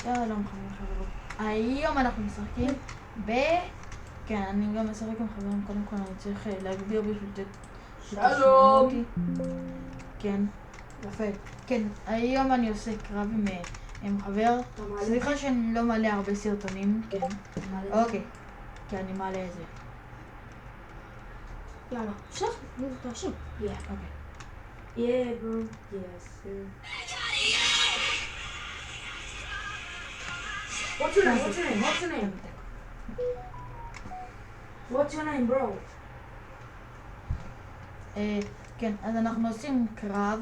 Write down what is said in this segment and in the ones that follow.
שלום חברים חברות. היום אנחנו משחקים כן, אני גם משחק עם חברים. קודם כל אני צריך להגביר בשביל שלום. אותי. כן, יפה. כן, היום אני עושה קרב עם חבר. סליחה שאני לא מעלה הרבה סרטונים. כן, אוקיי. כן, אני מעלה את זה. יאללה, שלח, תרשים. אוקיי. Yeah, bro. Yes, sir. What's your name? What's your name? What's your name? What's your name, bro? כן, אז אנחנו עושים קרב.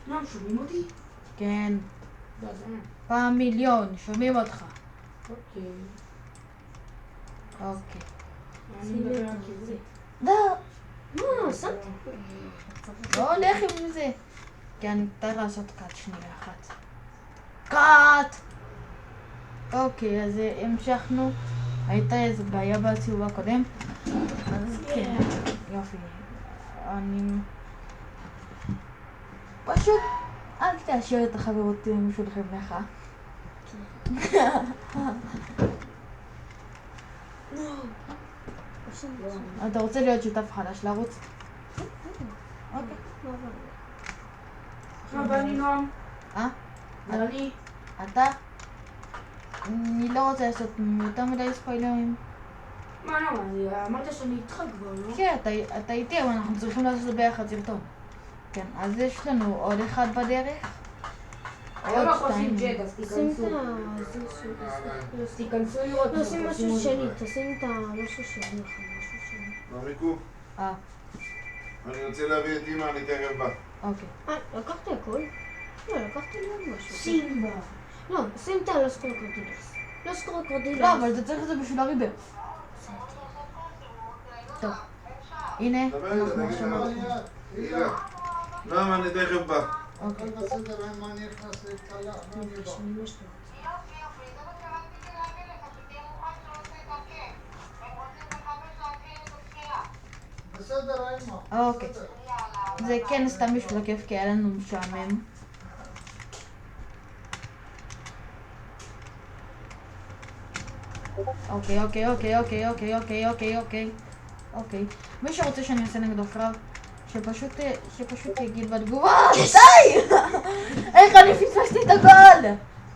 נועם, שומעים אותי? כן, בזמן. פעם מיליון, שומעים אותך. אוקיי. אוקיי. אני מדבר על כזה. לא, מה, שמתי? לא הולך עם זה. כן, אני צריך לעשות קאט שנייה אחת. קאט! אוקיי, אז המשכנו. הייתה איזו בעיה בסיבוב הקודם. אז כן, יופי. אני... פשוט אל תאשר את החברות שלכם לך. אתה רוצה להיות שותף חדש לערוץ? אוקיי. ואני נועם. אני? אתה? אני לא רוצה לעשות יותר מדי ספוילרים. מה, למה? אמרת שאני איתך כבר, לא? כן, אתה איתי, אבל אנחנו צריכים לעשות ביחד סרטון. כן, אז יש לנו עוד אחד בדרך. היום אנחנו עושים ג'ק, אז תיכנסו. תיכנסו לראות. נשים משהו שלי, תשים את המשהו שלי. מריקו, אני רוצה להביא את אמא, אני תכף בא. אוקיי. לקחת הכל? לא, לקחתי לי עוד משהו. שים בה. לא, שים את הלוס קרוקודילוס. לוס קרוקודילוס. לא, אבל אתה צריך את זה בשביל הריבר. טוב. הנה, אנחנו עכשיו מתחילים. למה, אני תכף בא. אוקיי. אוקיי. זה כן סתם בשביל הכיף, כי היה לנו משעמם. אוקיי. מי שרוצה שאני אעשה נגדו קרב, שפשוט יגיד בתגובה. די! איך אני פספסתי את הגול!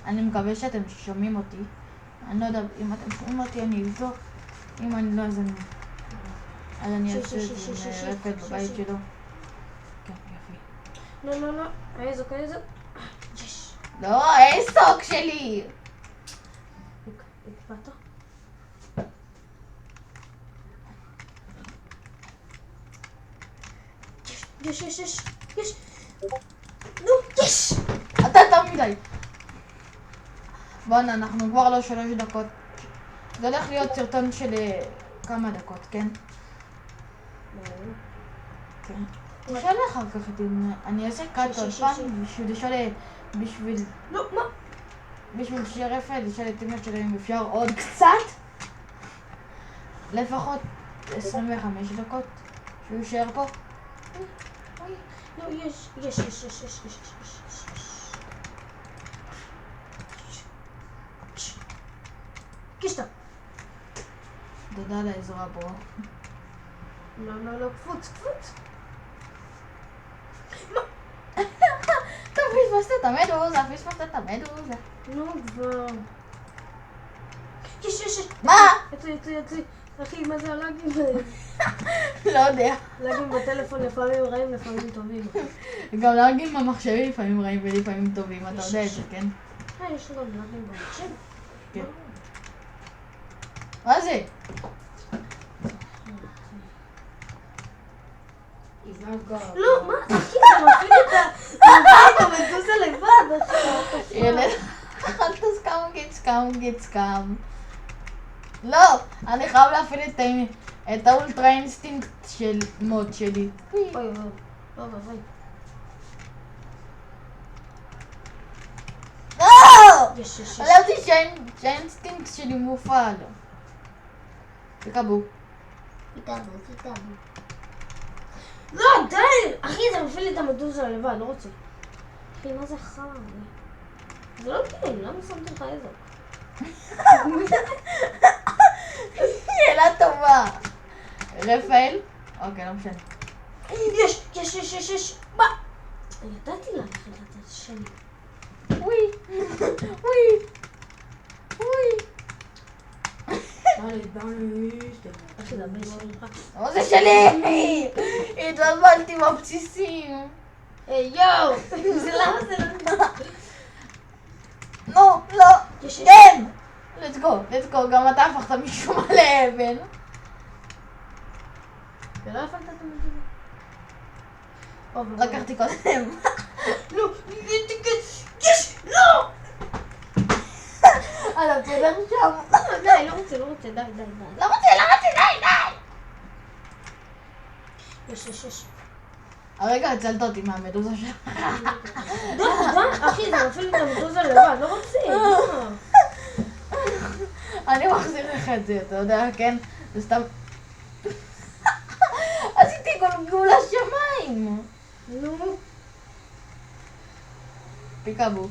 אני מקווה שאתם שומעים אותי. אני לא יודע, אם אתם שומעים אותי אני אבדוק. אם אני לא, אז אני אעשה את זה עם רפד בבית שלו. כן, יופי. לא, איזו. לא, איסוק שלי! הקפאת? יש. נו, יש! אתה טוב מדי. בוא'נה, אנחנו כבר לא 3 דקות. זה הולך להיות סרטון של כמה דקות, כן? כן. תשאל אחר כך את אם אני אעשה קאט עוד פעם בשביל לשאול... לא, מה? בשביל שרפד לשאול את אמא שלו אם אפשר עוד קצת? לפחות 25 דקות שהוא יישאר פה. לא, יש. קישטה. תודה על העזרה בו. לא, קפוץ. טוב, פספסת את המדוזה. נו כבר. יש. מה? יצאי. אחי, מה זה הלאגים? לא יודע. לאגים בטלפון לפעמים רעים, לפעמים טובים. גם לאגים במחשבים לפעמים רעים ולפעמים טובים, אתה יודע את זה, כן? יש לו גם לאגים במחשב. כן. מה זה? לא, מה? אחי, אתה מפעיל את המדוזה לבד, אחי. ילד, אל תסכם. לא, אני חייב להפעיל את האולטרה אינסטינקט של מוד שלי. אוי. לא! יש. חשבתי שהאינסטינקט שלי מופעל. תקבו. לא, די! אחי, זה מפעיל את המדוזה לבד, לא רוצה. אחי, מה זה חם? זה לא כן, למה שמתי לך איזה? שאלה טובה. רפאל? אוקיי, לא משנה. יש. מה? ידעתי ללכת לצד השני. וואי. איך תדבר שלך? מה זה שלי? התבלבלתי בבסיסים. היי יואו! למה זה לא... נו, לא. כן! let's go. גם אתה הפכת משום מה לאבן. ולא הפעלת את המדינה. לקחתי קודם. לא! יש! לא! אתה תלך שם. די, לא רוצה, די. לא רוצה, די. יש. הרגע הצלת אותי מהמדוזה שלך. די, אחי, זה נופל לי את המדוזה לבד, לא רוצה. אני מחזיר לך את זה, אתה יודע, כן? זה סתם... עשיתי גולגול לשמיים. נו. פיקאבו.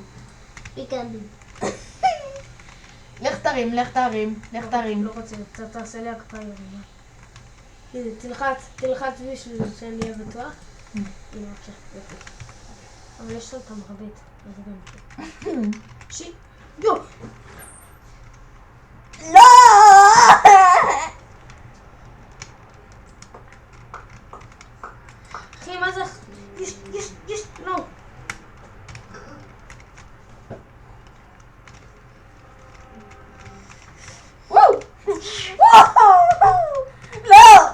פיקאבי. לך תרים. לא רוצה, אתה תעשה לי הקפאה ירימה. תלחץ בשביל שאני אהיה בטוח. הנה, בבקשה, יופי. אבל יש לו את המרבית, אז זה גם טוב. יו! לא! אחי, מה זה? יש, לא. לא!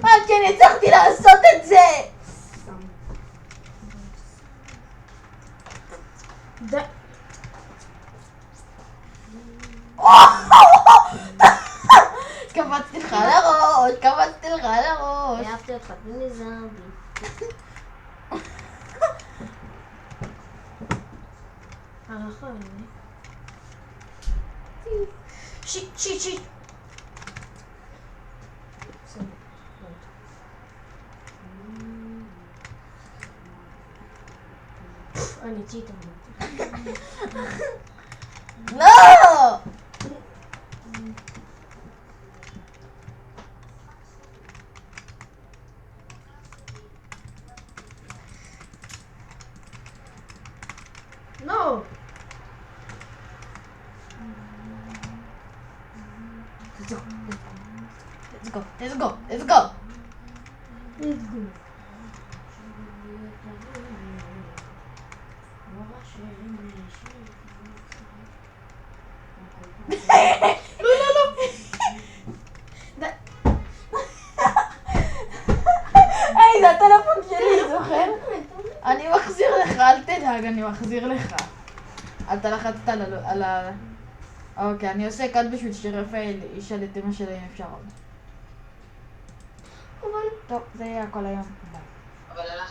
עד שאני הצלחתי לעשות את זה! די. קפצתי לך לראש! אהבתי אותך, תני לי זמבי. הלכה, שיט. אני צ'יטה. לא! לא! Let's go! היי, זה הטלפון שלי, זוכר? אני מחזיר לך, אל תדאג, אני מחזיר לך. אתה לחצת על ה... אוקיי, אני עושה קאט בשביל שרפאל ישאל את אמא שלי אם אפשר עוד. טוב, זה יהיה הכל היום. ביי. אבל הלך